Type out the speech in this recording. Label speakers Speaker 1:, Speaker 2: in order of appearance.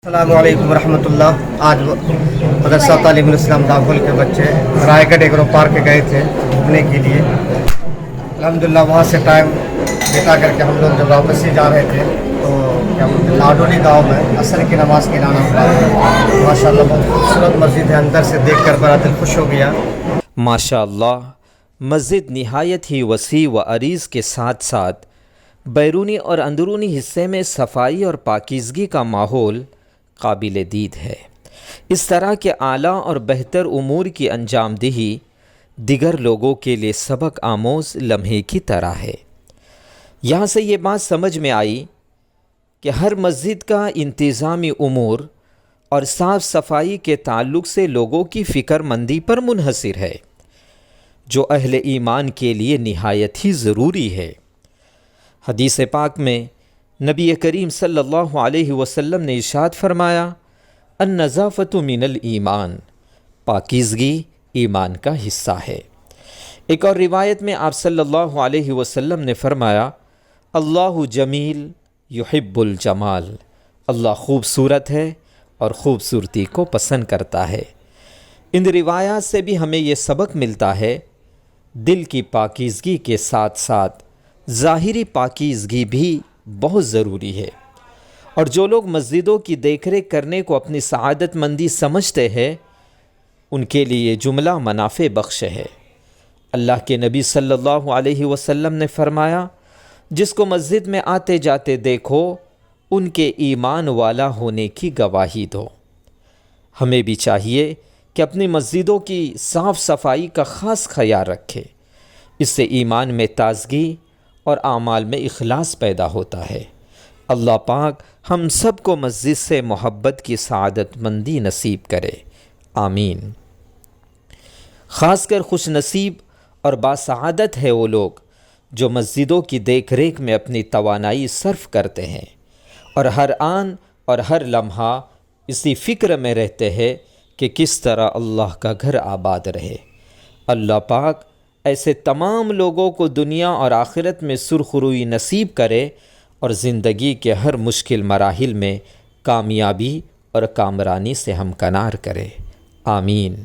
Speaker 1: السلام علیکم ورحمۃ اللہ۔ آج مدرسہ تعلیم الاسلام داخل کے بچے رائے گڑھ ایگرو پارک گئے تھے گھومنے کے لیے۔ الحمدللہ وہاں سے ٹائم بتا کر کے ہم لوگ جب واپسی جا رہے تھے تو کیا بولتے ہیں لاڈونی گاؤں میں عصر کی نماز کے لانا ہوا۔ ماشاء اللہ بہت خوبصورت مسجد ہے، اندر سے دیکھ کر بڑا دل خوش ہو گیا۔
Speaker 2: ماشاء اللہ مسجد نہایت ہی وسیع و عریض کے ساتھ ساتھ بیرونی اور اندرونی حصے میں صفائی اور پاکیزگی کا ماحول قابل دید ہے۔ اس طرح کے اعلیٰ اور بہتر امور کی انجام دہی دیگر لوگوں کے لیے سبق آموز لمحے کی طرح ہے۔ یہاں سے یہ بات سمجھ میں آئی کہ ہر مسجد کا انتظامی امور اور صاف صفائی کے تعلق سے لوگوں کی فکر مندی پر منحصر ہے، جو اہل ایمان کے لیے نہایت ہی ضروری ہے۔ حدیث پاک میں نبی کریم صلی اللہ علیہ وسلم نے ارشاد فرمایا، النظافۃ من الایمان، پاکیزگی ایمان کا حصہ ہے۔ ایک اور روایت میں آپ صلی اللہ علیہ وسلم نے فرمایا، اللہ جمیل یحب الجمال، اللہ خوبصورت ہے اور خوبصورتی کو پسند کرتا ہے۔ ان روایات سے بھی ہمیں یہ سبق ملتا ہے، دل کی پاکیزگی کے ساتھ ساتھ ظاہری پاکیزگی بھی بہت ضروری ہے، اور جو لوگ مسجدوں کی دیکھ ریکھ کرنے کو اپنی سعادت مندی سمجھتے ہیں ان کے لیے یہ جملہ منافع بخش ہے۔ اللہ کے نبی صلی اللہ علیہ وسلم نے فرمایا، جس کو مسجد میں آتے جاتے دیکھو ان کے ایمان والا ہونے کی گواہی دو۔ ہمیں بھی چاہیے کہ اپنی مسجدوں کی صاف صفائی کا خاص خیال رکھے، اس سے ایمان میں تازگی اور اعمال میں اخلاص پیدا ہوتا ہے۔ اللہ پاک ہم سب کو مسجد سے محبت کی سعادت مندی نصیب کرے، آمین۔ خاص کر خوش نصیب اور باسعادت ہے وہ لوگ جو مسجدوں کی دیکھ ریکھ میں اپنی توانائی صرف کرتے ہیں اور ہر آن اور ہر لمحہ اسی فکر میں رہتے ہیں کہ کس طرح اللہ کا گھر آباد رہے۔ اللہ پاک ایسے تمام لوگوں کو دنیا اور آخرت میں سرخروئی نصیب کرے اور زندگی کے ہر مشکل مراحل میں کامیابی اور کامرانی سے ہمکنار کرے، آمین۔